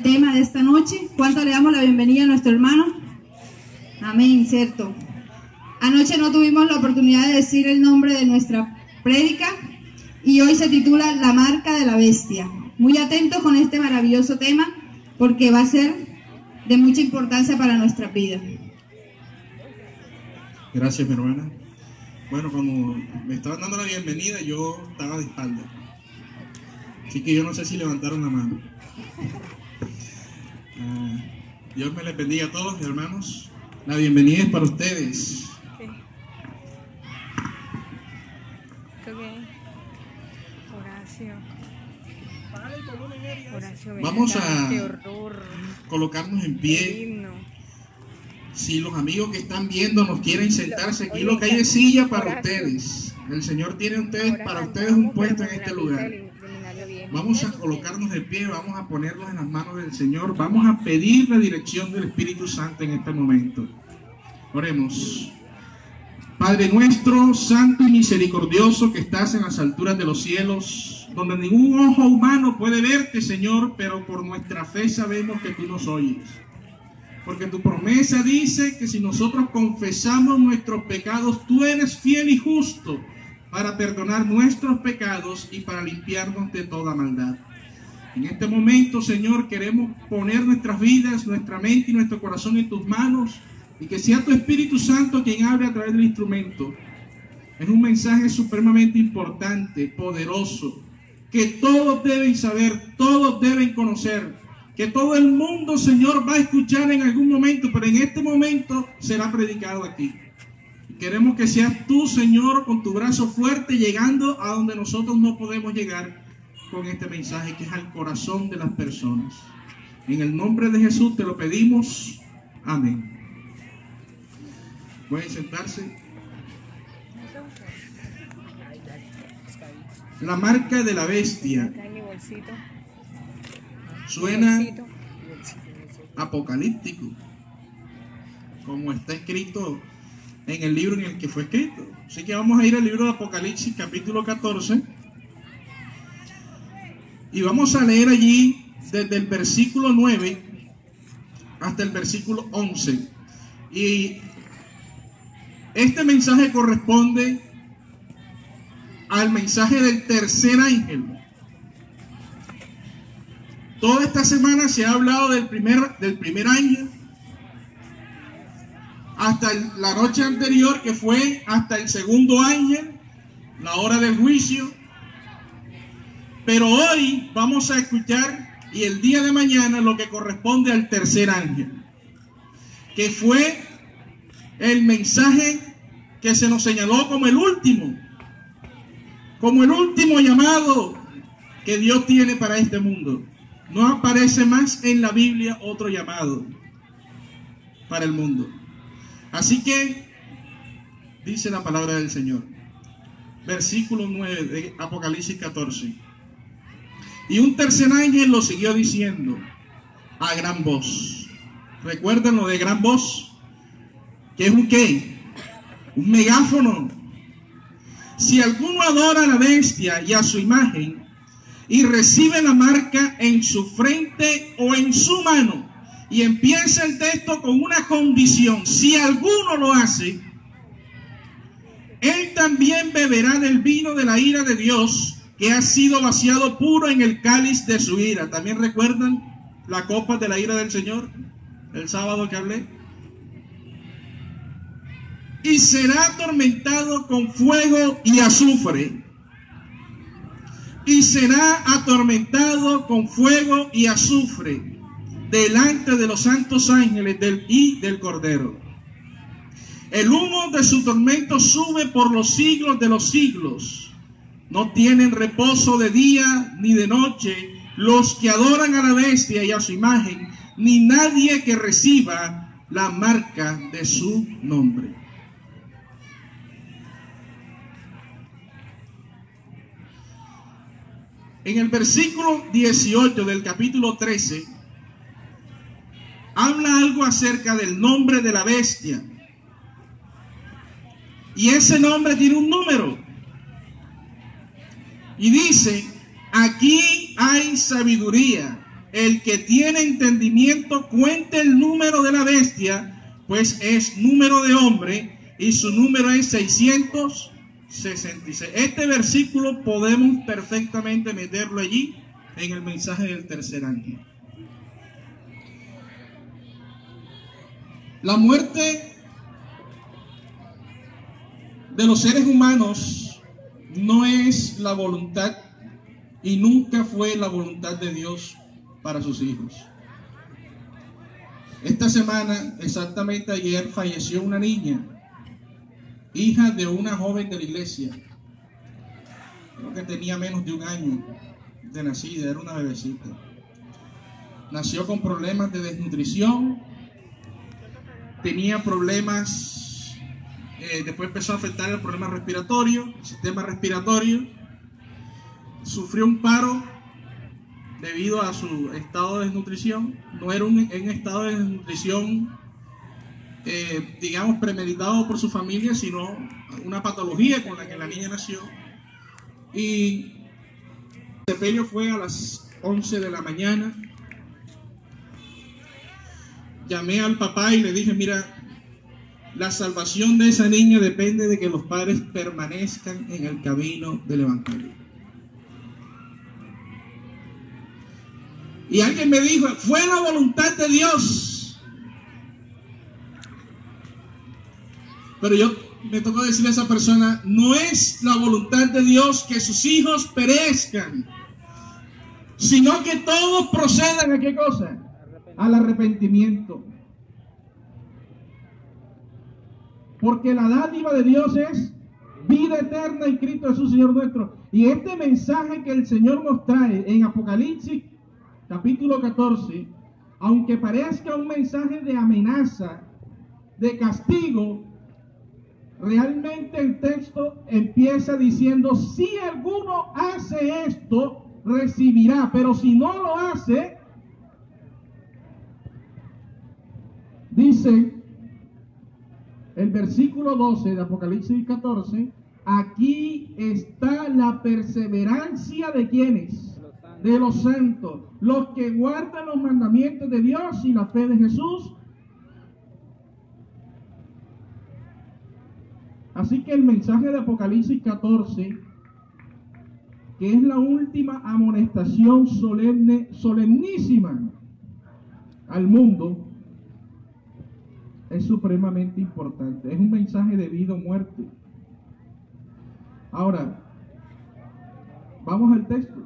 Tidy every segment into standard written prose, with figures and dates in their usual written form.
tema de esta noche. ¿Cuánto le damos la bienvenida a nuestro hermano? Amén, cierto. Anoche no tuvimos la oportunidad de decir el nombre de nuestra prédica y hoy se titula La marca de la bestia. Muy atentos con este maravilloso tema porque va a ser de mucha importancia para nuestra vida. Gracias, mi hermana. Bueno, como me estaban dando la bienvenida, yo estaba de espalda. Así que yo no sé si levantaron la mano. Dios me les bendiga a todos, hermanos. La bienvenida es para ustedes. Vamos a colocarnos en pie. Si los amigos que están viendo nos quieren sentarse, aquí lo que hay es silla para ustedes. El Señor tiene para ustedes un puesto en este lugar. Vamos a colocarnos de pie, vamos a ponernos en las manos del Señor. Vamos a pedir la dirección del Espíritu Santo en este momento. Oremos. Padre nuestro, santo y misericordioso, que estás en las alturas de los cielos, donde ningún ojo humano puede verte, Señor, pero por nuestra fe sabemos que tú nos oyes. Porque tu promesa dice que si nosotros confesamos nuestros pecados, tú eres fiel y justo para perdonar nuestros pecados y para limpiarnos de toda maldad. En este momento, Señor, queremos poner nuestras vidas, nuestra mente y nuestro corazón en tus manos y que sea tu Espíritu Santo quien hable a través del instrumento. Es un mensaje supremamente importante, poderoso, que todos deben saber, todos deben conocer, que todo el mundo, Señor, va a escuchar en algún momento, pero en este momento será predicado aquí. Queremos que seas tú, Señor, con tu brazo fuerte, llegando a donde nosotros no podemos llegar con este mensaje, que es al corazón de las personas. En el nombre de Jesús te lo pedimos. Amén. Pueden sentarse. La marca de la bestia. Suena apocalíptico, como está escrito en el libro en el que fue escrito. Así que vamos a ir al libro de Apocalipsis, capítulo 14, y vamos a leer allí desde el versículo 9 hasta el versículo 11. Y este mensaje corresponde al mensaje del tercer ángel. Toda esta semana se ha hablado del primer ángel, hasta la noche anterior, que fue hasta el segundo ángel, la hora del juicio. Pero hoy vamos a escuchar, y el día de mañana, lo que corresponde al tercer ángel, que fue el mensaje que se nos señaló como el último llamado que Dios tiene para este mundo. No aparece más en la Biblia otro llamado para el mundo. Así que dice la palabra del Señor, versículo 9 de Apocalipsis 14. Y un tercer ángel lo siguió diciendo a gran voz. ¿Recuerdan lo de gran voz? ¿Qué es un qué? Un megáfono. Si alguno adora a la bestia y a su imagen y recibe la marca en su frente o en su mano, y empieza el texto con una condición: si alguno lo hace, él también beberá del vino de la ira de Dios, que ha sido vaciado puro en el cáliz de su ira. ¿También recuerdan la copa de la ira del Señor el sábado que hablé? Y será atormentado con fuego y azufre. Y será atormentado con fuego y azufre delante de los santos ángeles y del Cordero. El humo de su tormento sube por los siglos de los siglos. No tienen reposo de día ni de noche los que adoran a la bestia y a su imagen, ni nadie que reciba la marca de su nombre. En el versículo 18 del capítulo 13, habla algo acerca del nombre de la bestia. Y ese nombre tiene un número. Y dice: aquí hay sabiduría. el que tiene entendimiento cuente el número de la bestia, pues es número de hombre y su número es 666. Este versículo podemos perfectamente meterlo allí en el mensaje del tercer ángel. La muerte de los seres humanos no es la voluntad y nunca fue la voluntad de Dios para sus hijos. Esta semana, exactamente ayer, falleció una niña, hija de una joven de la iglesia. Creo que tenía menos de un año de nacida, era una bebecita. Nació con problemas de desnutrición, tenía problemas, después empezó a afectar el problema respiratorio, el sistema respiratorio, sufrió un paro debido a su estado de desnutrición. No era un estado de desnutrición, digamos, premeditado por su familia, sino una patología con la que la niña nació. Y el sepelio fue a las 11 de la mañana. Llamé al papá y le dije, mira, la salvación de esa niña depende de que los padres permanezcan en el camino del evangelio. Y alguien me dijo, fue la voluntad de Dios. Pero yo me tocó decirle a esa persona, no es la voluntad de Dios que sus hijos perezcan, sino que todos procedan a ¿qué cosa? Al arrepentimiento. Porque la dádiva de Dios es vida eterna en Cristo Jesús, Señor nuestro. Y este mensaje que el Señor nos trae en Apocalipsis capítulo 14, aunque parezca un mensaje de amenaza, de castigo, realmente el texto empieza diciendo, si alguno hace esto, recibirá, pero si no lo hace, dice el versículo 12 de Apocalipsis 14, aquí está la perseverancia de quienes, de los santos, los que guardan los mandamientos de Dios y la fe de Jesús. Así que el mensaje de Apocalipsis 14, que es la última amonestación solemnísima al mundo, es supremamente importante. Es un mensaje de vida o muerte. Ahora, vamos al texto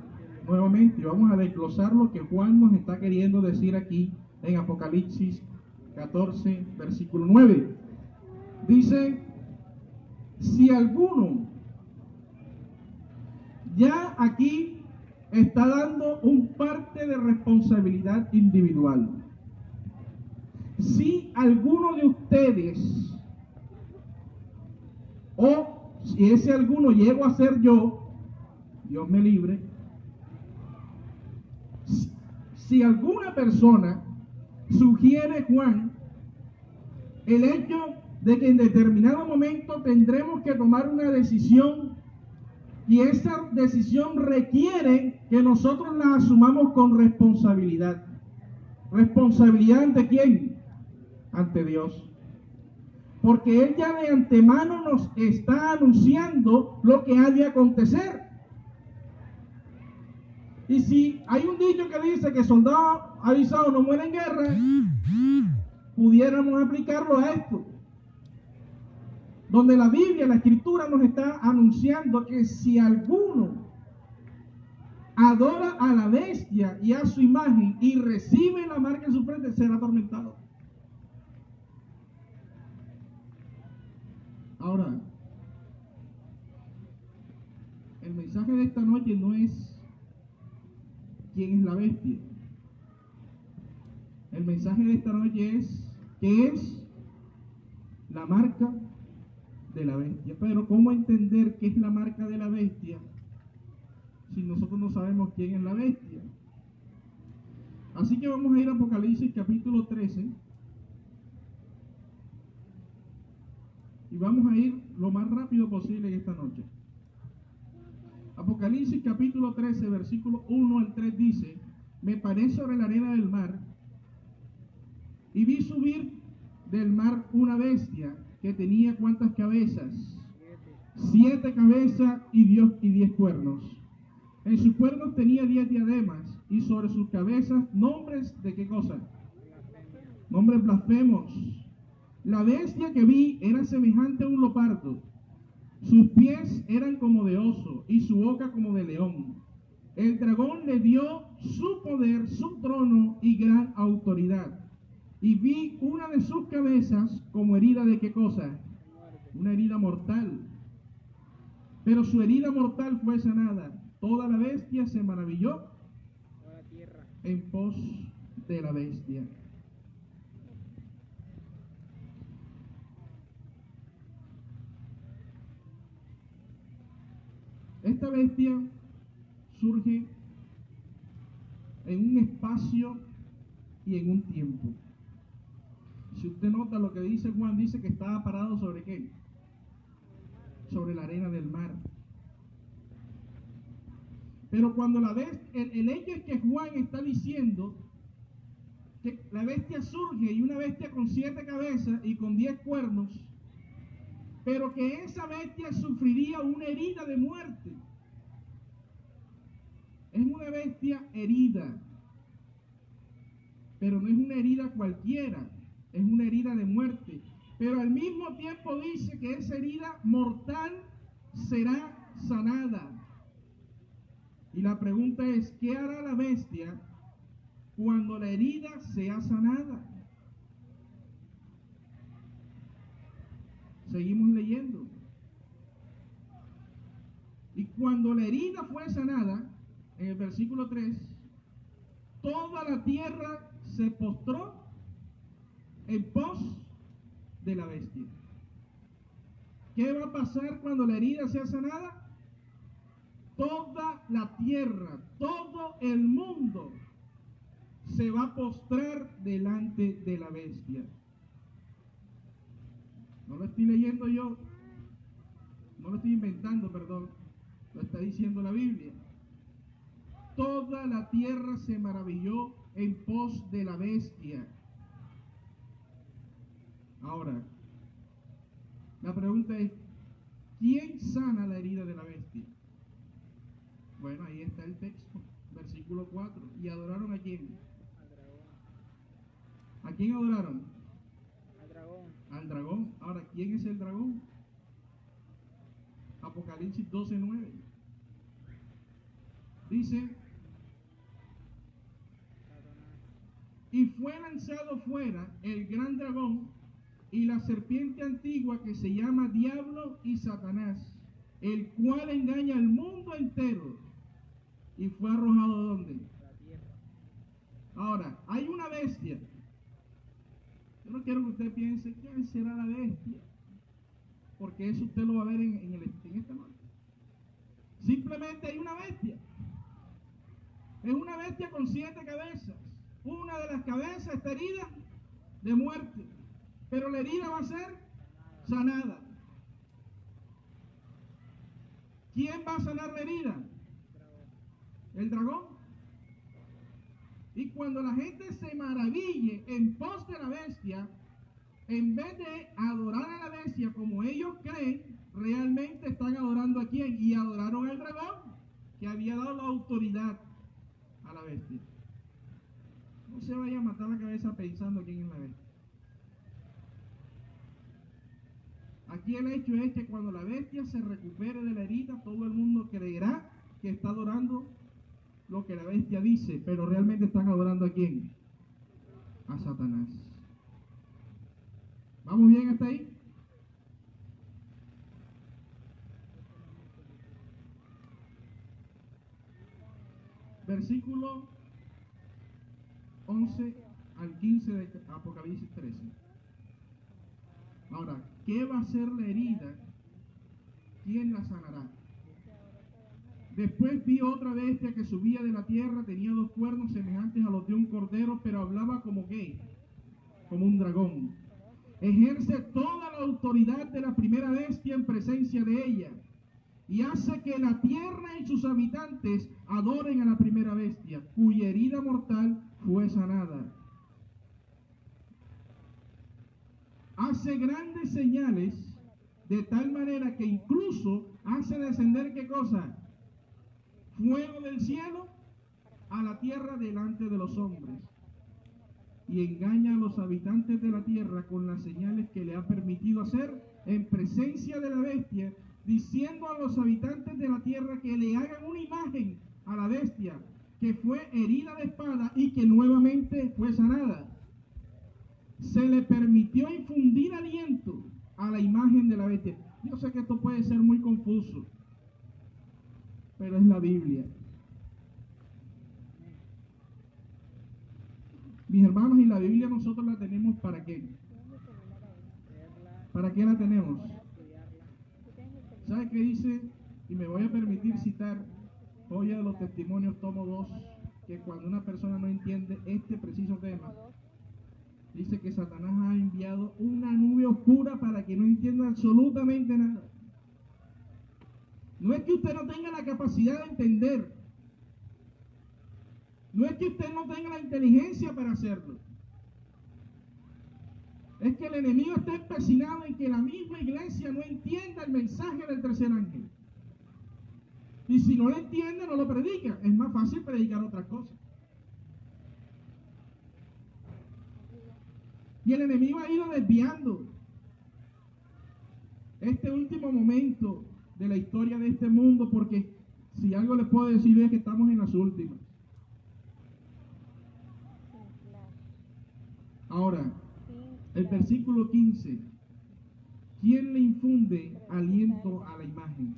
nuevamente y vamos a desglosar lo que Juan nos está queriendo decir aquí en Apocalipsis 14, versículo 9. Dice, si alguno, ya aquí está dando un parte de responsabilidad individual. Si alguno de ustedes, o si ese alguno llego a ser yo, Dios me libre, si alguna persona sugiere, Juan, el hecho de que en determinado momento tendremos que tomar una decisión y esa decisión requiere que nosotros la asumamos con responsabilidad. ¿Responsabilidad ante quién? Ante Dios. Porque Él ya de antemano nos está anunciando lo que ha de acontecer. Y si hay un dicho que dice que soldado avisado no muere en guerra, pudiéramos aplicarlo a esto. Donde la Biblia, la Escritura nos está anunciando que si alguno adora a la bestia y a su imagen y recibe la marca en su frente, será atormentado. Ahora, el mensaje de esta noche no es quién es la bestia. El mensaje de esta noche es qué es la marca de la bestia. Pero ¿cómo entender qué es la marca de la bestia si nosotros no sabemos quién es la bestia? Así que vamos a ir a Apocalipsis capítulo 13 y vamos a ir lo más rápido posible en esta noche. Apocalipsis capítulo 13, versículo 1 al 3 dice, me paré sobre la arena del mar y vi subir del mar una bestia que tenía ¿cuántas cabezas? 7 cabezas y 10 cuernos. En sus cuernos tenía 10 diademas y sobre sus cabezas nombres de ¿qué cosa? Nombres blasfemos. La bestia que vi era semejante a un leopardo. Sus pies eran como de oso y su boca como de león. El dragón le dio su poder, su trono y gran autoridad. Y vi una de sus cabezas como herida de ¿qué cosa? Una herida mortal. Pero su herida mortal fue sanada. Toda la bestia se maravilló en pos de la bestia. Esta bestia surge en un espacio y en un tiempo. Si usted nota lo que dice Juan, dice que estaba parado ¿sobre qué? Sobre la arena del mar. Pero cuando la bestia, el hecho es que Juan está diciendo que la bestia surge y una bestia con 7 cabezas y con 10 cuernos, pero que esa bestia sufriría una herida de muerte. Es una bestia herida, pero no es una herida cualquiera, es una herida de muerte. Pero al mismo tiempo dice que esa herida mortal será sanada. Y la pregunta es, ¿qué hará la bestia cuando la herida sea sanada? Seguimos leyendo. Y cuando la herida fue sanada, en el versículo 3, toda la tierra se postró en pos de la bestia. ¿Qué va a pasar cuando la herida sea sanada? Toda la tierra, todo el mundo se va a postrar delante de la bestia. No lo estoy leyendo yo, no lo estoy inventando, perdón, lo está diciendo la Biblia. Toda la tierra se maravilló en pos de la bestia. Ahora, la pregunta es, ¿quién sana la herida de la bestia? Bueno, ahí está el texto, versículo 4. ¿Y adoraron a quién? Al dragón. ¿A quién adoraron? Al dragón. Al dragón. Ahora, ¿quién es el dragón? Apocalipsis 12:9. Dice, y fue lanzado fuera el gran dragón y la serpiente antigua que se llama Diablo y Satanás, el cual engaña al mundo entero. Y fue arrojado ¿dónde? La tierra. Ahora, hay una bestia. Yo no quiero que usted piense quién será la bestia, porque eso usted lo va a ver en esta noche. Simplemente hay una bestia. Es una bestia con 7 cabezas. Una de las cabezas está herida de muerte, pero la herida va a ser sanada. ¿Quién va a sanar la herida? El dragón. Y cuando la gente se maraville en pos de la bestia, en vez de adorar a la bestia como ellos creen, realmente están adorando a quién. Y adoraron al dragón, que había dado la autoridad a la bestia. No se vaya a matar la cabeza pensando quién es la bestia. Aquí el hecho es que cuando la bestia se recupere de la herida, todo el mundo creerá que está adorando lo que la bestia dice, pero realmente están adorando ¿a quién? A Satanás. ¿Vamos bien hasta ahí? Versículo 11 al 15 de Apocalipsis 13. Ahora, ¿qué va a ser la herida? ¿Quién la sanará? Después vi otra bestia que subía de la tierra, tenía 2 cuernos semejantes a los de un cordero, pero hablaba como ¿qué? Como un dragón. Ejerce toda la autoridad de la primera bestia en presencia de ella, y hace que la tierra y sus habitantes adoren a la primera bestia, cuya herida mortal fue sanada. Hace grandes señales, de tal manera que incluso hace descender, ¿qué cosa? Fuego del cielo a la tierra delante de los hombres, y engaña a los habitantes de la tierra con las señales que le ha permitido hacer en presencia de la bestia, diciendo a los habitantes de la tierra que le hagan una imagen a la bestia, que fue herida de espada y que nuevamente fue sanada. Se le permitió infundir aliento a la imagen de la bestia. Yo sé que esto puede ser muy confuso, pero es la Biblia. Mis hermanos, y la Biblia nosotros la tenemos ¿para qué? ¿Para qué la tenemos? ¿Sabe qué dice? Y me voy a permitir citar Joya de los Testimonios, tomo 2, que cuando una persona no entiende este preciso tema, dice que Satanás ha enviado una nube oscura para que no entienda absolutamente nada. No es que usted no tenga la capacidad de entender, no es que usted no tenga la inteligencia para hacerlo, es que el enemigo está empecinado en que la misma iglesia no entienda el mensaje del tercer ángel. Y si no lo entiende, no lo predica. Es más fácil predicar otra cosa. Y el enemigo ha ido desviando este último momento de la historia de este mundo, porque si algo les puedo decir es que estamos en las últimas. Ahora, el versículo 15. ¿Quién le infunde aliento a la imagen?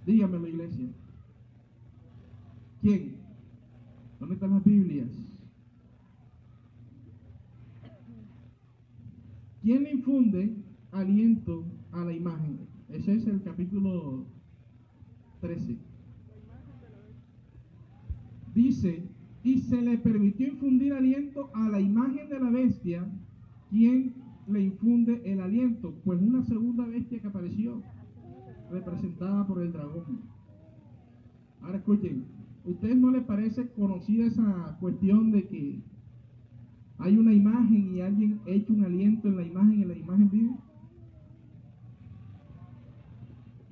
Dígamelo, iglesia. ¿Quién? ¿Dónde están las Biblias? ¿Quién le infunde aliento a la imagen? Ese es el capítulo 13. Dice, y se le permitió infundir aliento a la imagen de la bestia. ¿Quién le infunde el aliento? Pues una segunda bestia que apareció, representada por el dragón. Ahora escuchen, ¿a ustedes no les parece conocida esa cuestión de que hay una imagen y alguien echa un aliento en la imagen y la imagen vive?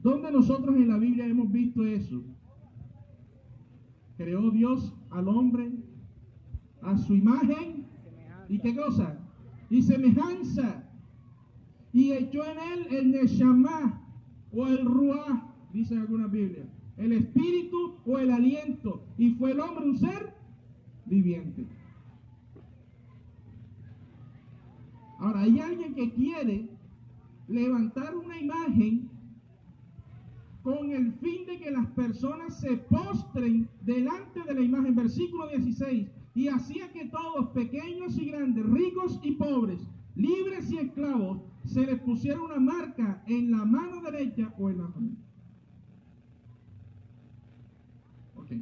¿Dónde nosotros en la Biblia hemos visto eso? Creó Dios al hombre a su imagen y ¿qué cosa? Y semejanza, y echó en él el Neshama o el Ruah, dice en alguna Biblia, el espíritu o el aliento, y fue el hombre un ser viviente. Ahora, hay alguien que quiere levantar una imagen con el fin de que las personas se postren delante de la imagen. Versículo 16. Y hacía que todos, pequeños y grandes, ricos y pobres, libres y esclavos, se les pusiera una marca en la mano derecha o en la mano. Ok.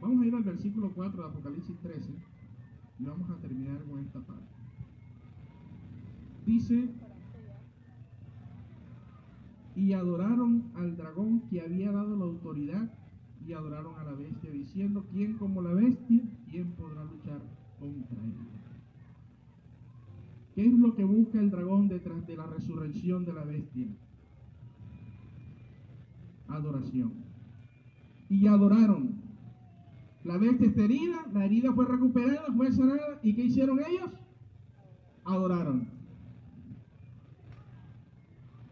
Vamos a ir al versículo 4 de Apocalipsis 13 y vamos a terminar con esta parte. Dice, y adoraron al dragón que había dado la autoridad, y adoraron a la bestia, diciendo, ¿quién como la bestia? ¿Quién podrá luchar contra él? ¿Qué es lo que busca el dragón detrás de la resurrección de la bestia? Adoración. Y adoraron. La bestia está herida, la herida fue recuperada, fue sanada, ¿y qué hicieron ellos? Adoraron.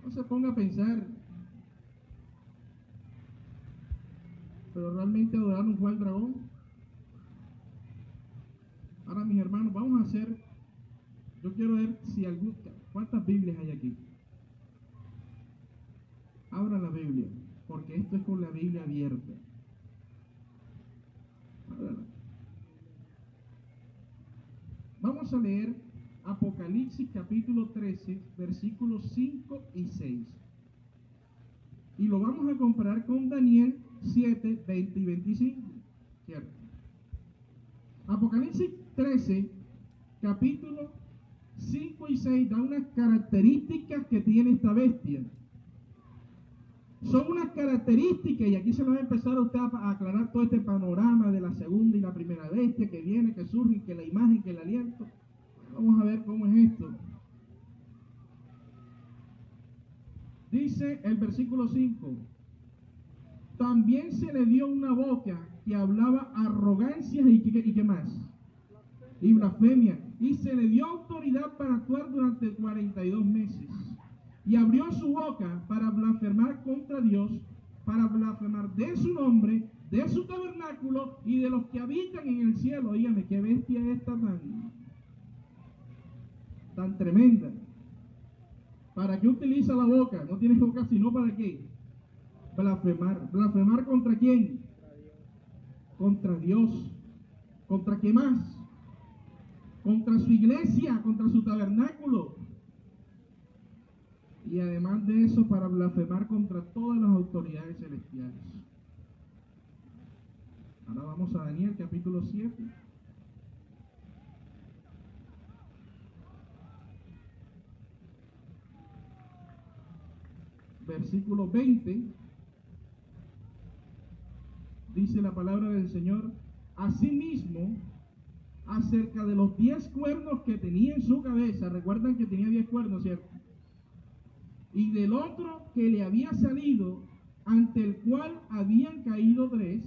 No se ponga a pensar, pero realmente adoraron fue al dragón. Ahora, mis hermanos, vamos a hacer, yo quiero ver si ¿cuántas Biblias hay aquí? Abra la Biblia, porque esto es con la Biblia abierta. Vamos a leer Apocalipsis capítulo 13, versículos 5 y 6. Y lo vamos a comparar con Daniel 7, 20 y 25. ¿Cierto? Apocalipsis 13, capítulo 5 y 6, da unas características que tiene esta bestia. Son unas características, y aquí se va a empezar a usted a aclarar todo este panorama de la segunda y la primera bestia que viene, que surge, que la imagen, que el aliento. Vamos a ver cómo es esto. Dice el versículo 5: también se le dio una boca que hablaba arrogancias y ¿qué más? Y blasfemia. Y se le dio autoridad para actuar durante 42 meses. Y abrió su boca para blasfemar contra Dios, para blasfemar de su nombre, de su tabernáculo y de los que habitan en el cielo. Dígame, qué bestia es esta tan tremenda. ¿Para qué utiliza la boca? No tiene boca sino para qué. Blasfemar. ¿Blasfemar contra quién? Contra Dios. ¿Contra qué más? Contra su iglesia, contra su tabernáculo. Y además de eso, para blasfemar contra todas las autoridades celestiales. Ahora vamos a Daniel capítulo 7. Versículo 20. Dice la palabra del Señor: asimismo, acerca de los 10 cuernos que tenía en su cabeza. Recuerdan que tenía 10 cuernos, ¿cierto? Y del otro que le había salido, ante el cual habían caído 3,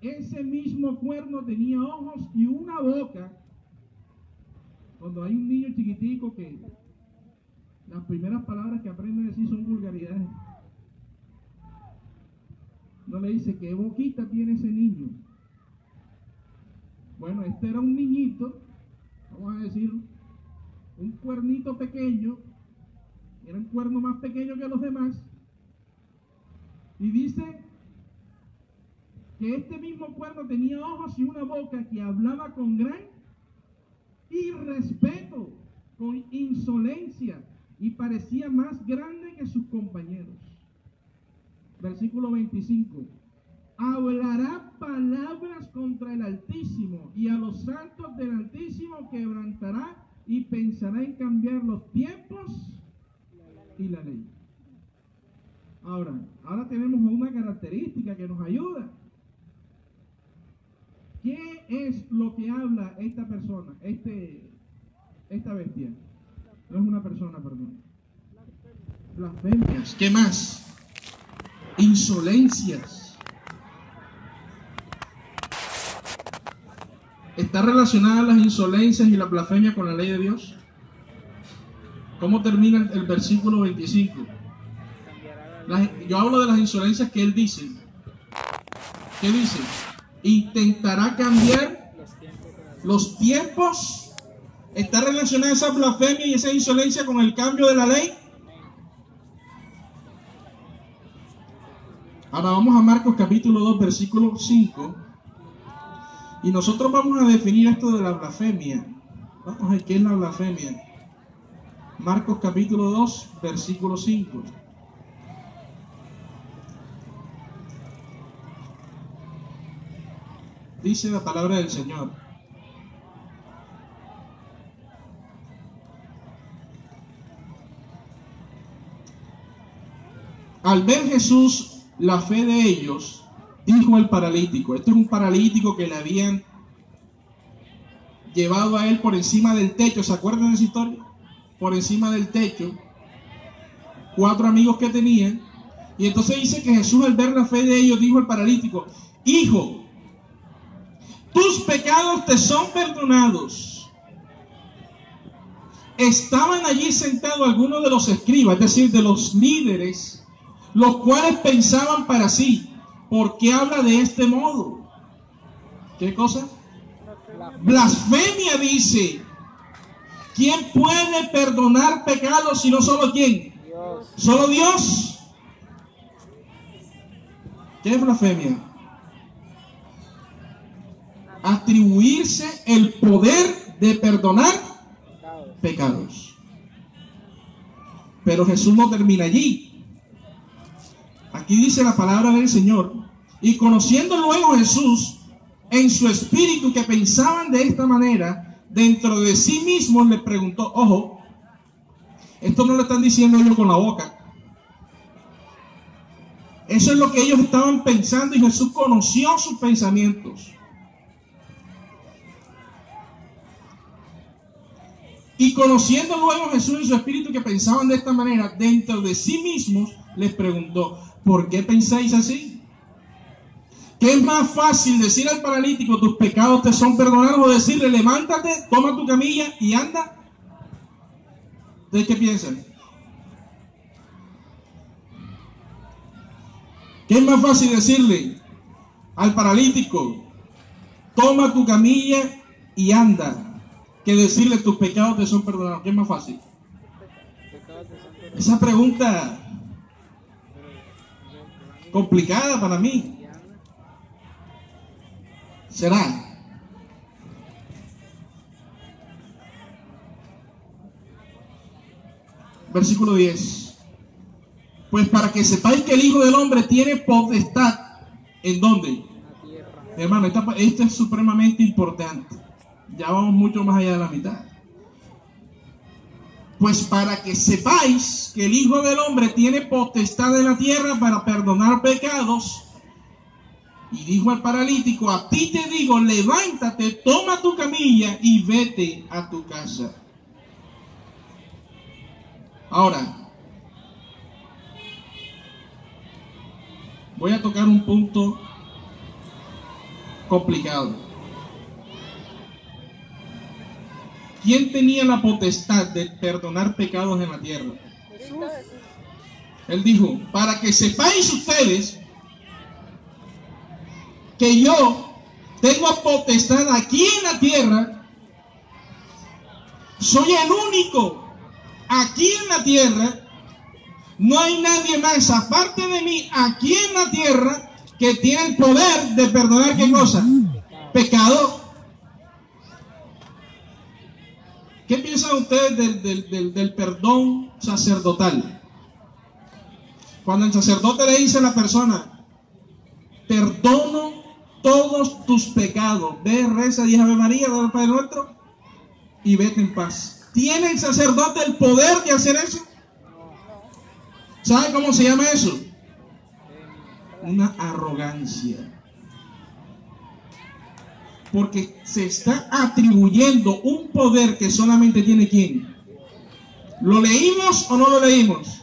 ese mismo cuerno tenía ojos y una boca. Cuando hay un niño chiquitico que las primeras palabras que aprende a decir son vulgaridades, no le dice qué boquita tiene ese niño. Bueno, este era un niñito, vamos a decir, un cuernito pequeño. Era un cuerno más pequeño que los demás. Y dice que este mismo cuerno tenía ojos y una boca que hablaba con gran irrespeto, con insolencia, y parecía más grande que sus compañeros. Versículo 25. Hablará palabras contra el Altísimo, y a los santos del Altísimo quebrantará, y pensará en cambiar los tiempos y la ley. Ahora tenemos una característica que nos ayuda. ¿Qué es lo que habla esta persona, esta bestia? No es una persona, perdón. Blasfemias. ¿Qué más? Insolencias. ¿Está relacionada las insolencias y la blasfemia con la ley de Dios? ¿Cómo termina el versículo 25? Yo hablo de las insolencias que él dice. ¿Qué dice? Intentará cambiar los tiempos. ¿Está relacionada esa blasfemia y esa insolencia con el cambio de la ley? Ahora vamos a Marcos capítulo 2, versículo 5. Y nosotros vamos a definir esto de la blasfemia. Vamos a ver qué es la blasfemia. Marcos capítulo 2, versículo 5. Dice la palabra del Señor: al ver Jesús la fe de ellos, dijo al paralítico. Esto es un paralítico que le habían llevado a él por encima del techo. ¿Se acuerdan de esa historia? Por encima del techo, 4 amigos que tenían. Y entonces dice que Jesús, al ver la fe de ellos, dijo al paralítico: hijo, tus pecados te son perdonados. Estaban allí sentados algunos de los escribas, es decir, de los líderes, los cuales pensaban para sí: ¿por qué habla de este modo? ¿Qué cosa? Blasfemia, dice. ¿Quién puede perdonar pecados si no solo quién? Dios. ¿Solo Dios? ¿Qué es blasfemia? Atribuirse el poder de perdonar pecados. Pero Jesús no termina allí. Aquí dice la palabra del Señor: y conociendo luego Jesús en su espíritu que pensaban de esta manera, dentro de sí mismos le preguntó, ojo, esto no lo están diciendo ellos con la boca. Eso es lo que ellos estaban pensando y Jesús conoció sus pensamientos. Y conociendo luego Jesús en su espíritu que pensaban de esta manera, dentro de sí mismos, les preguntó, ¿por qué pensáis así? ¿Qué es más fácil decir al paralítico, tus pecados te son perdonados, o decirle, levántate, toma tu camilla y anda? ¿Ustedes qué piensan? ¿Qué es más fácil decirle al paralítico, toma tu camilla y anda, que decirle tus pecados te son perdonados? ¿Qué es más fácil? Esa pregunta complicada para mí. ¿Será? Versículo 10. Pues para que sepáis que el Hijo del Hombre tiene potestad. ¿En dónde? Hermano, esto es supremamente importante. Ya vamos mucho más allá de la mitad. Pues para que sepáis que el Hijo del Hombre tiene potestad en la tierra para perdonar pecados. Y dijo al paralítico, a ti te digo, levántate, toma tu camilla y vete a tu casa. Ahora, voy a tocar un punto complicado. ¿Quién tenía la potestad de perdonar pecados en la tierra? Jesús. Él dijo, para que sepáis ustedes que yo tengo potestad aquí en la tierra, soy el único aquí en la tierra, no hay nadie más aparte de mí aquí en la tierra que tiene el poder de perdonar ¿qué cosa? Pecado. ¿Qué piensan ustedes del perdón sacerdotal? Cuando el sacerdote le dice a la persona, perdono todos tus pecados, ve, reza, di Ave María, da al Padre Nuestro y vete en paz. ¿Tiene el sacerdote el poder de hacer eso? ¿Sabe cómo se llama eso? Una arrogancia. Porque se está atribuyendo un poder que solamente tiene ¿quién? ¿Lo leímos o no lo leímos?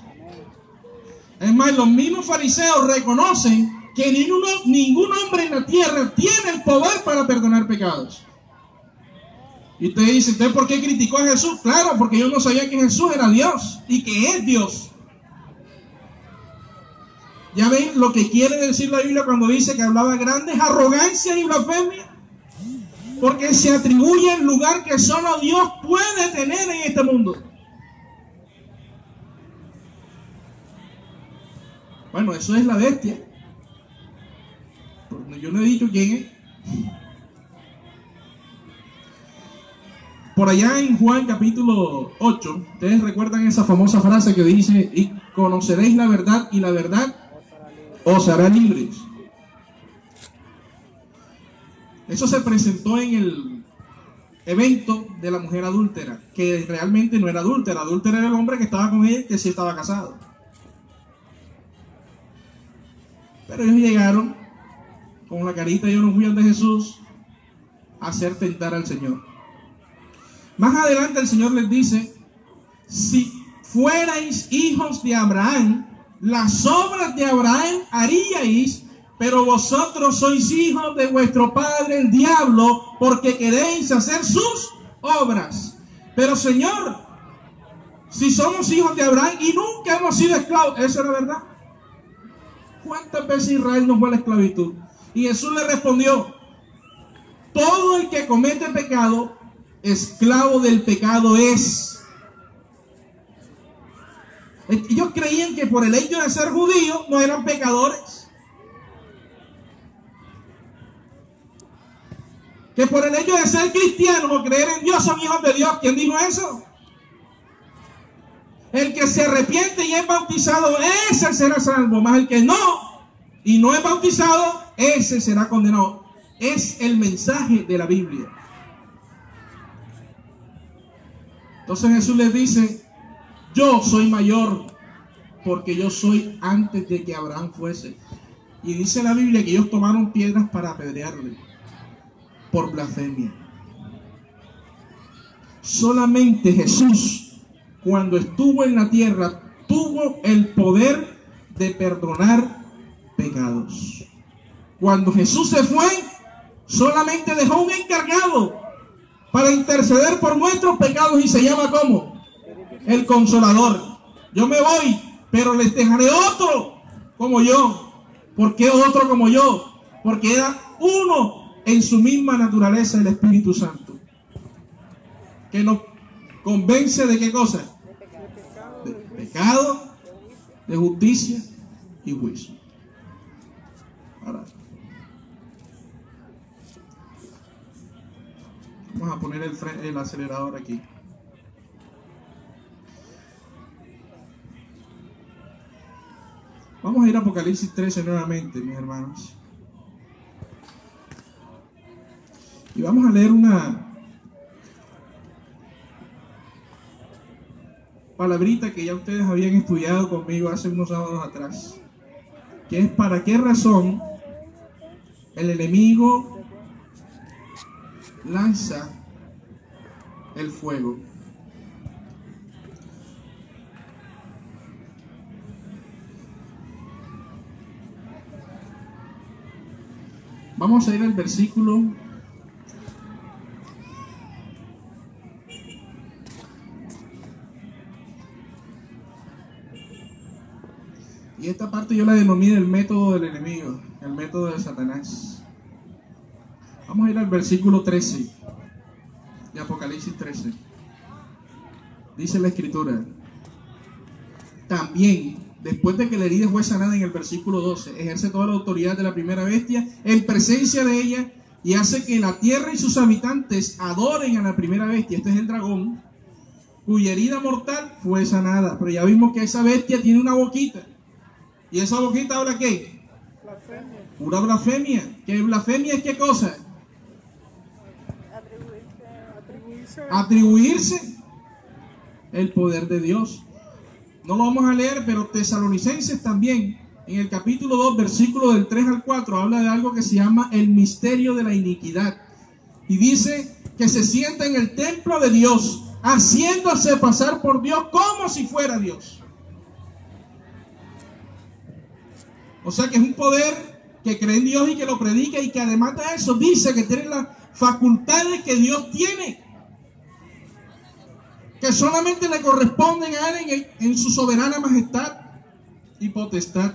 Es más, los mismos fariseos reconocen que ningún hombre en la tierra tiene el poder para perdonar pecados. Y usted dice, ¿usted por qué criticó a Jesús? Claro, porque yo no sabía que Jesús era Dios y que es Dios. ¿Ya ven lo que quiere decir la Biblia cuando dice que hablaba grandes arrogancias y blasfemias? Porque se atribuye el lugar que solo Dios puede tener en este mundo. Bueno, eso es la bestia. Yo no he dicho quién es. Por allá en Juan capítulo 8, ustedes recuerdan esa famosa frase que dice, y conoceréis la verdad y la verdad os hará libres. Eso se presentó en el evento de la mujer adúltera, que realmente no era adúltera. Adúltera era el hombre que estaba con ella, que sí estaba casado. Pero ellos llegaron con la carita, yo no fui ante Jesús a hacer tentar al Señor. Más adelante el Señor les dice, si fuerais hijos de Abraham, las obras de Abraham haríais, pero vosotros sois hijos de vuestro padre el diablo, porque queréis hacer sus obras. Pero Señor, si somos hijos de Abraham y nunca hemos sido esclavos, ¿eso era verdad? ¿Cuántas veces Israel no fue a la esclavitud? Y Jesús le respondió, todo el que comete pecado, esclavo del pecado es. Ellos creían que por el hecho de ser judíos no eran pecadores. Que por el hecho de ser cristianos o creer en Dios son hijos de Dios. ¿Quién dijo eso? El que se arrepiente y es bautizado, ese será salvo. Más el que no y no es bautizado, ese será condenado. Es el mensaje de la Biblia. Entonces Jesús les dice, yo soy mayor porque yo soy antes de que Abraham fuese. Y dice la Biblia que ellos tomaron piedras para apedrearle por blasfemia. Solamente Jesús, cuando estuvo en la tierra, tuvo el poder de perdonar pecados. Cuando Jesús se fue, solamente dejó un encargado para interceder por nuestros pecados y se llama ¿cómo? El Consolador. Yo me voy, pero les dejaré otro como yo. ¿Por qué otro como yo? Porque era uno en su misma naturaleza, el Espíritu Santo, que nos convence de qué cosa: de pecado, de justicia y juicio. Ahora, vamos a poner el acelerador aquí. Vamos a ir a Apocalipsis 13 nuevamente, mis hermanos. Y vamos a leer una palabrita que ya ustedes habían estudiado conmigo hace unos sábados atrás, que es para qué razón el enemigo lanza el fuego. Vamos a ir al versículo 'y esta parte yo la denomino el método del enemigo, el método de Satanás. Vamos a ir al versículo 13 de Apocalipsis 13. Dice la escritura: también, después de que la herida fue sanada, en el versículo 12, ejerce toda la autoridad de la primera bestia en presencia de ella y hace que la tierra y sus habitantes adoren a la primera bestia. Este es el dragón, cuya herida mortal fue sanada. Pero ya vimos que esa bestia tiene una boquita. ¿Y esa boquita habla qué? Blasfemia. Pura blasfemia. ¿Qué blasfemia es qué cosa? Atribuirse el poder de Dios. No lo vamos a leer, pero Tesalonicenses también, en el capítulo 2, versículo del 3 al 4, habla de algo que se llama el misterio de la iniquidad. Y dice que se sienta en el templo de Dios, haciéndose pasar por Dios como si fuera Dios. O sea que es un poder que cree en Dios y que lo predica, y que además de eso dice que tiene las facultades que Dios tiene, que solamente le corresponden a Él en su soberana majestad y potestad.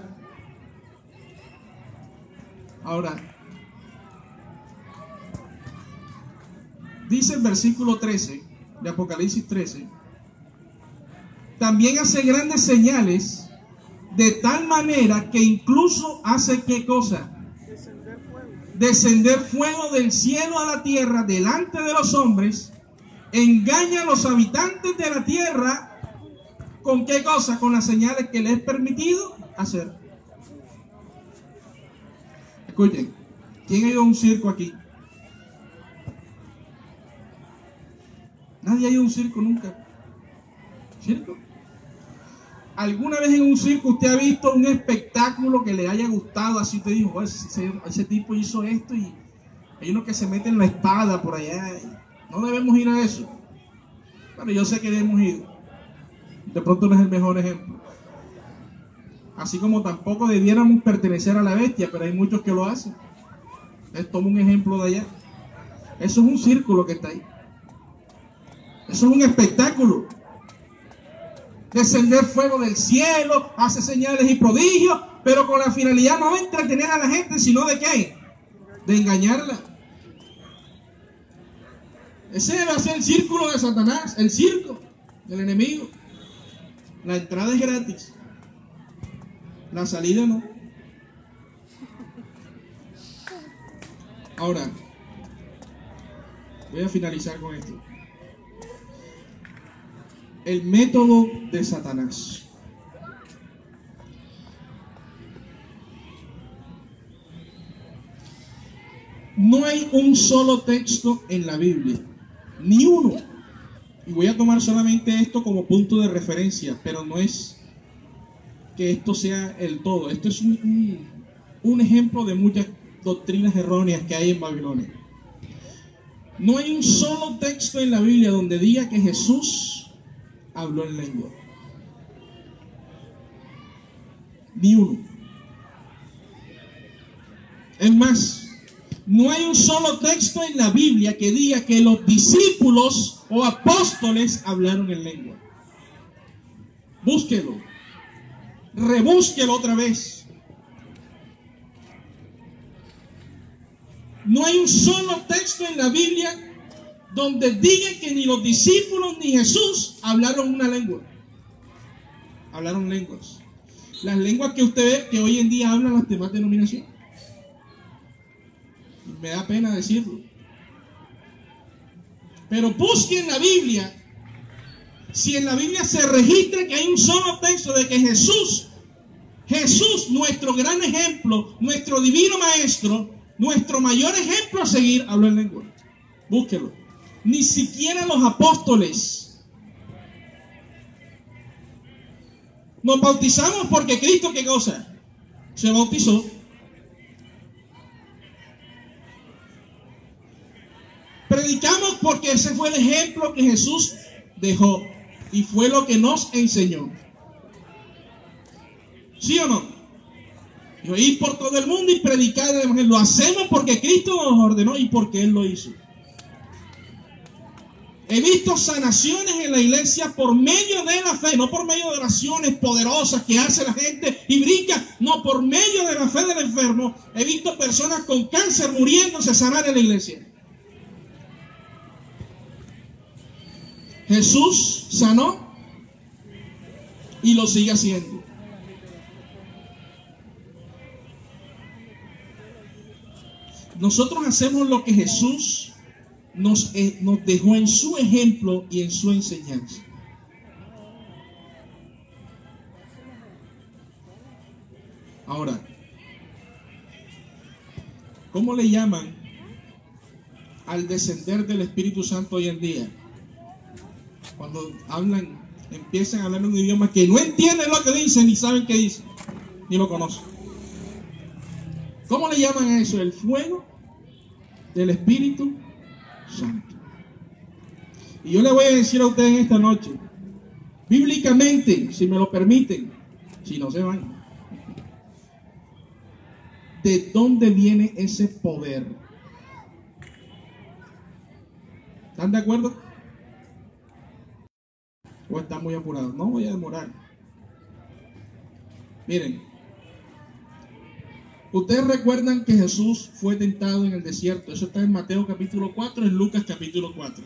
Ahora, dice el versículo 13 de Apocalipsis 13: también hace grandes señales, de tal manera que incluso hace ¿qué cosa? Descender fuego del cielo a la tierra delante de los hombres. Engaña a los habitantes de la tierra, ¿con qué cosa? Con las señales que les es permitido hacer. Escuchen, ¿quién ha ido a un circo aquí? Nadie ha ido a un circo nunca. ¿Circo? ¿Alguna vez en un circo usted ha visto un espectáculo que le haya gustado? Así usted dijo, ese tipo hizo esto, y hay uno que se mete en la espada por allá. No debemos ir a eso. Bueno, yo sé que debemos ir. De pronto no es el mejor ejemplo. Así como tampoco debiéramos pertenecer a la bestia, pero hay muchos que lo hacen. Les tomo un ejemplo de allá. Eso es un círculo que está ahí. Eso es un espectáculo. Descender fuego del cielo, hace señales y prodigios, pero con la finalidad no de entretener a la gente, sino de ¿qué? De engañarla. Ese debe ser el círculo de Satanás, el circo del enemigo. La entrada es gratis, la salida no. Ahora, voy a finalizar con esto. El método de Satanás. No hay un solo texto en la Biblia, ni uno. Y voy a tomar solamente esto como punto de referencia, pero no es que esto sea el todo. Esto es un ejemplo de muchas doctrinas erróneas que hay en Babilonia. No hay un solo texto en la Biblia donde diga que Jesús habló en lengua. Ni uno. Es más, no hay un solo texto en la Biblia que diga que los discípulos o apóstoles hablaron en lengua. Búsquelo. Rebúsquelo otra vez. No hay un solo texto en la Biblia donde diga que ni los discípulos ni Jesús hablaron una lengua. Hablaron lenguas. Las lenguas que usted ve que hoy en día hablan las demás denominaciones. Y me da pena decirlo. Pero busque en la Biblia. Si en la Biblia se registra que hay un solo texto de que Jesús, nuestro gran ejemplo, nuestro divino maestro, nuestro mayor ejemplo a seguir, habló en lengua. Búsquelo. Ni siquiera los apóstoles. Nos bautizamos porque Cristo, ¿qué cosa? Se bautizó. Predicamos porque ese fue el ejemplo que Jesús dejó y fue lo que nos enseñó. ¿Sí o no? Ir por todo el mundo y predicar el evangelio. Lo hacemos porque Cristo nos ordenó y porque Él lo hizo. He visto sanaciones en la iglesia por medio de la fe, no por medio de oraciones poderosas que hace la gente y brinca, no, por medio de la fe del enfermo. He visto personas con cáncer muriéndose sanar en la iglesia. Jesús sanó y lo sigue haciendo. Nosotros hacemos lo que Jesús nos dejó en su ejemplo y en su enseñanza. Ahora, ¿cómo le llaman al descender del Espíritu Santo hoy en día? Cuando empiezan a hablar en un idioma que no entienden lo que dicen, ni saben qué dicen, ni lo conocen. ¿Cómo le llaman a eso? El fuego del Espíritu Santo. Y yo le voy a decir a ustedes esta noche, bíblicamente, si me lo permiten, si no se van, ¿de dónde viene ese poder? ¿Están de acuerdo? ¿O están muy apurados? No voy a demorar. Miren, ustedes recuerdan que Jesús fue tentado en el desierto. Eso está en Mateo capítulo 4, en Lucas capítulo 4.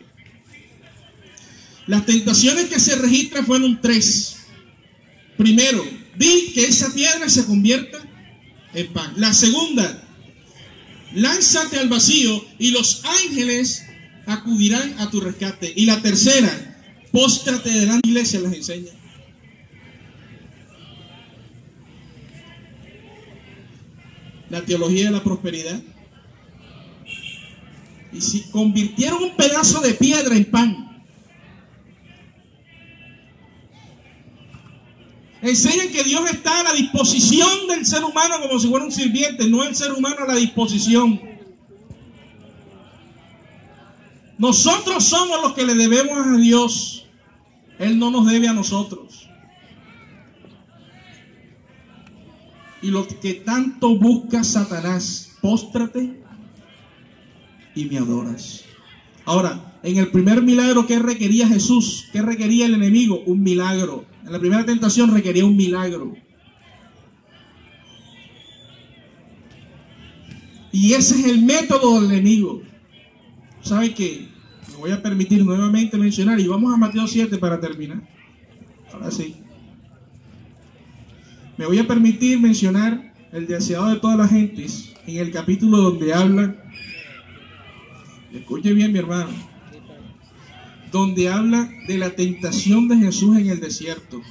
Las tentaciones que se registran fueron 3. Primero, di que esa piedra se convierta en pan. La segunda, lánzate al vacío y los ángeles acudirán a tu rescate. Y la tercera, póstrate delante de la iglesia, les enseña. La teología de la prosperidad. Y si convirtieron un pedazo de piedra en pan. Enseñan que Dios está a la disposición del ser humano como si fuera un sirviente, no el ser humano a la disposición. Nosotros somos los que le debemos a Dios. Él no nos debe a nosotros. Y lo que tanto busca Satanás, póstrate y me adoras. Ahora, en el primer milagro, ¿qué requería Jesús? ¿Qué requería el enemigo? Un milagro. En la primera tentación requería un milagro. Y ese es el método del enemigo. ¿Sabe qué? Me voy a permitir nuevamente mencionar, y vamos a Mateo 7 para terminar. Ahora sí. Me voy a permitir mencionar el deseado de todas las gentes en el capítulo donde habla, escuche bien mi hermano, donde habla de la tentación de Jesús en el desierto.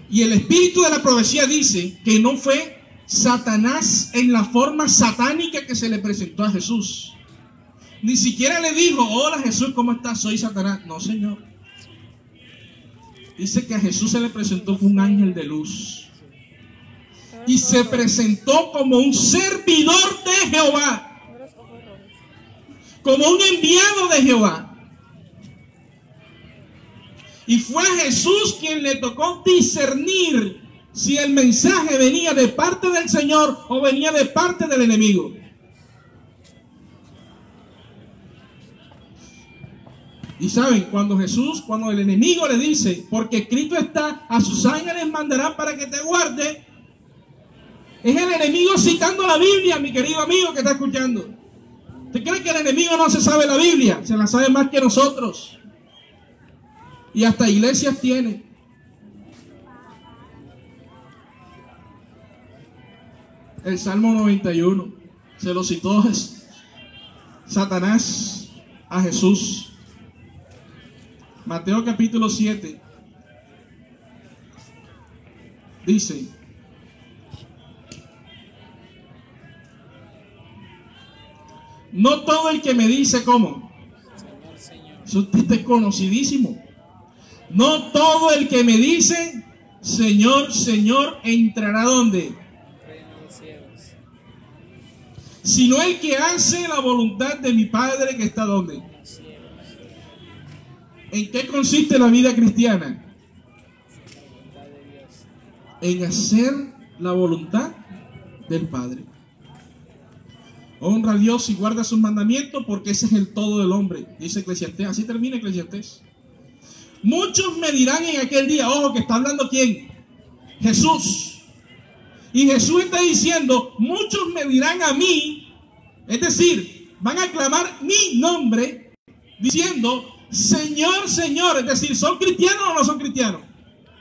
Y el espíritu de la profecía dice que no fue Satanás en la forma satánica que se le presentó a Jesús. Ni siquiera le dijo: hola Jesús, ¿cómo estás? Soy Satanás. No, Señor. Dice que a Jesús se le presentó un ángel de luz. Y se presentó como un servidor de Jehová. Como un enviado de Jehová. Y fue a Jesús quien le tocó discernir si el mensaje venía de parte del Señor o venía de parte del enemigo. Y saben, cuando el enemigo le dice: porque escrito está, a sus ángeles mandarán para que te guarde, es el enemigo citando la Biblia, mi querido amigo que está escuchando. ¿Usted cree que el enemigo no se sabe la Biblia? Se la sabe más que nosotros. Y hasta iglesias tiene. El Salmo 91 se lo citó Satanás a Jesús. Mateo capítulo 7 dice: no todo el que me dice ¿cómo? Eso es conocidísimo. No todo el que me dice Señor, Señor, entrará ¿dónde? Sino el que hace la voluntad de mi Padre que está ¿dónde? ¿En qué consiste la vida cristiana? En hacer la voluntad del Padre. Honra a Dios y guarda sus mandamientos, porque ese es el todo del hombre, dice Eclesiastés. Así termina Eclesiastés. Muchos me dirán en aquel día, ojo, que está hablando ¿quién? Jesús. Y Jesús está diciendo: muchos me dirán a mí, es decir, van a clamar mi nombre, diciendo: Señor, Señor. Es decir, ¿son cristianos o no son cristianos?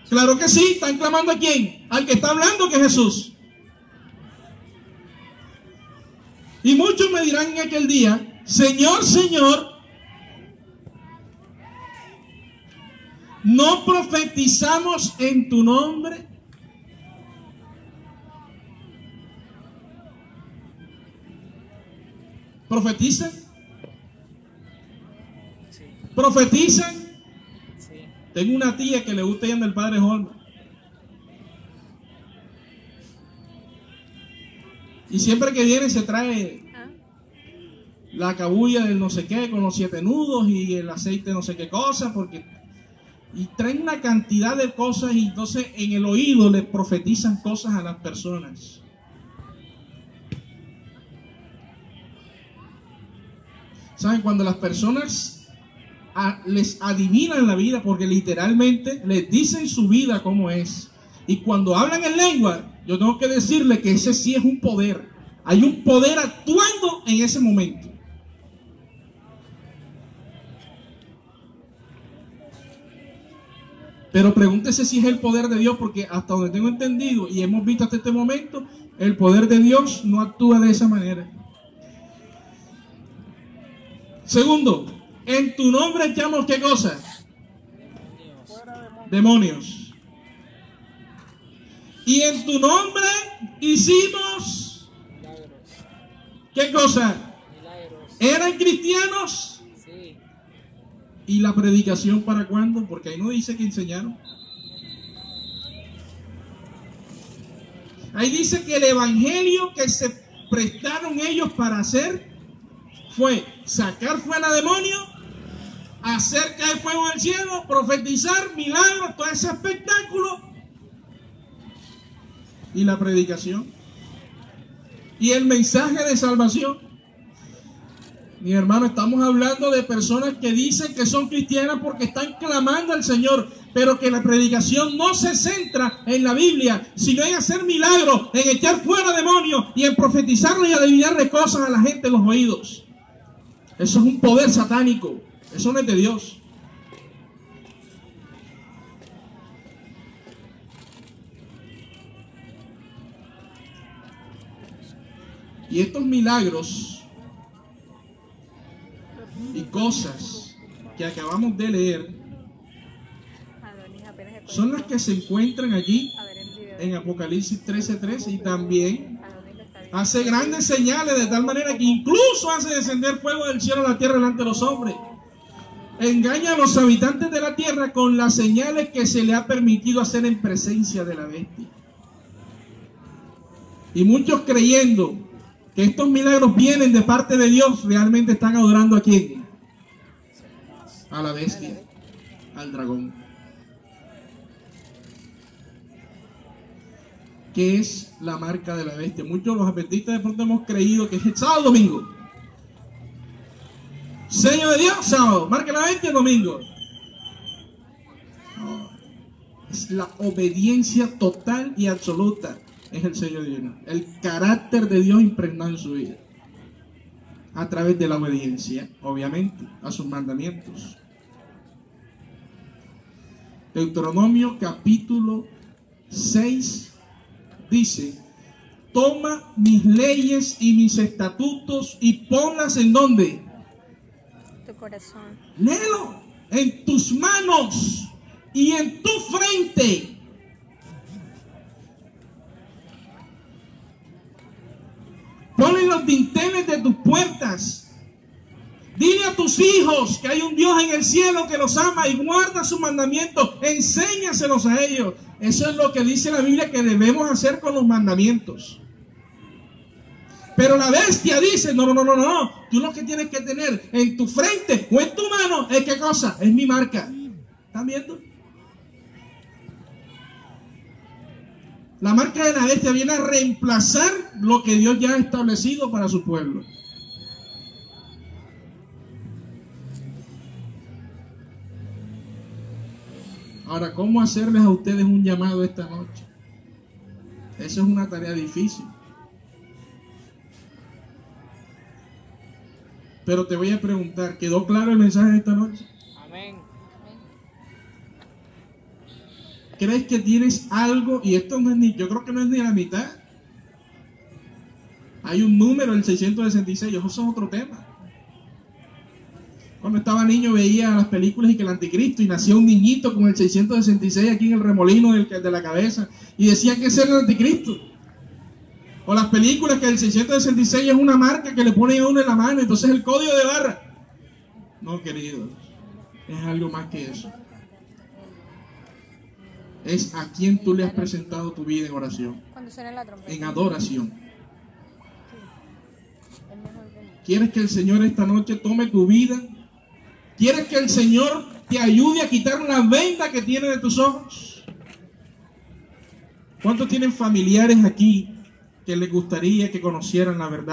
Claro que sí, están clamando ¿a quién? Al que está hablando, que es Jesús. Y muchos me dirán en aquel día: Señor, Señor, ¿no profetizamos en tu nombre? ¿Profetizan? Sí. ¿Profetizan? Sí. Tengo una tía que le gusta ir del padre Holman. Y siempre que viene se trae la cabulla del no sé qué con los 7 nudos y el aceite no sé qué cosa, y traen una cantidad de cosas, y entonces en el oído le profetizan cosas a las personas. ¿Saben? Cuando las personas les adivinan la vida, porque literalmente les dicen su vida cómo es, y cuando hablan en lengua, yo tengo que decirle que ese sí es un poder. Hay un poder actuando en ese momento. Pero pregúntese si es el poder de Dios, porque hasta donde tengo entendido y hemos visto hasta este momento, el poder de Dios no actúa de esa manera. Segundo, en tu nombre echamos ¿qué cosa? Demonios. Y en tu nombre hicimos ¿qué cosa? ¿Eran cristianos? Sí. ¿Y la predicación para cuándo? Porque ahí no dice que enseñaron. Ahí dice que el evangelio que se prestaron ellos para hacer fue sacar fuera demonios, hacer caer fuego del cielo, profetizar, milagros, todo ese espectáculo. Y la predicación. Y el mensaje de salvación. Mi hermano, estamos hablando de personas que dicen que son cristianas porque están clamando al Señor, pero que la predicación no se centra en la Biblia, sino en hacer milagros, en echar fuera demonios y en profetizarle y adivinarle cosas a la gente en los oídos. Eso es un poder satánico. Eso no es de Dios. Y estos milagros y cosas que acabamos de leer son las que se encuentran allí en Apocalipsis 13:13, y también hace grandes señales de tal manera que incluso hace descender fuego del cielo a la tierra delante de los hombres. Engaña a los habitantes de la tierra con las señales que se le ha permitido hacer en presencia de la bestia. Y muchos, creyendo que estos milagros vienen de parte de Dios, realmente están adorando ¿a quién? A la bestia, al dragón. ¿Qué es la marca de la bestia? Muchos de los adventistas de pronto hemos creído que es el sábado, domingo. Sello de Dios, sábado. Marca la bestia, domingo. No. Es la obediencia total y absoluta. Es el sello de Dios. El carácter de Dios impregnado en su vida. A través de la obediencia, obviamente, a sus mandamientos. Deuteronomio capítulo 6 dice: toma mis leyes y mis estatutos y ponlas ¿en dónde? Tu corazón. Léelo en tus manos y en tu frente. Ponle los dinteles de tus puertas. Dile a tus hijos que hay un Dios en el cielo que los ama y guarda sus mandamientos. Enséñaselos a ellos. Eso es lo que dice la Biblia que debemos hacer con los mandamientos. Pero la bestia dice: no. Tú lo que tienes que tener en tu frente o en tu mano es ¿qué cosa? Es mi marca. ¿Están viendo? La marca de la bestia viene a reemplazar lo que Dios ya ha establecido para su pueblo. Ahora, ¿cómo hacerles a ustedes un llamado esta noche? Eso es una tarea difícil. Pero te voy a preguntar, ¿quedó claro el mensaje de esta noche? Amén. ¿Crees que tienes algo? Y esto no es ni, yo creo que no es ni la mitad. Hay un número, el 666, eso es otro tema. Cuando estaba niño veía las películas y que el anticristo, y nacía un niñito con el 666 aquí en el remolino de la cabeza, y decía que ese era el anticristo. O las películas que el 666 es una marca que le ponen a uno en la mano, entonces el código de barra. No, queridos, es algo más que eso. Es a quien tú le has presentado tu vida en oración, Cuando suena la trompeta. en adoración. ¿Quieres que el Señor esta noche tome tu vida? ¿Quieres que el Señor te ayude a quitar la venda que tiene de tus ojos? ¿Cuántos tienen familiares aquí que les gustaría que conocieran la verdad?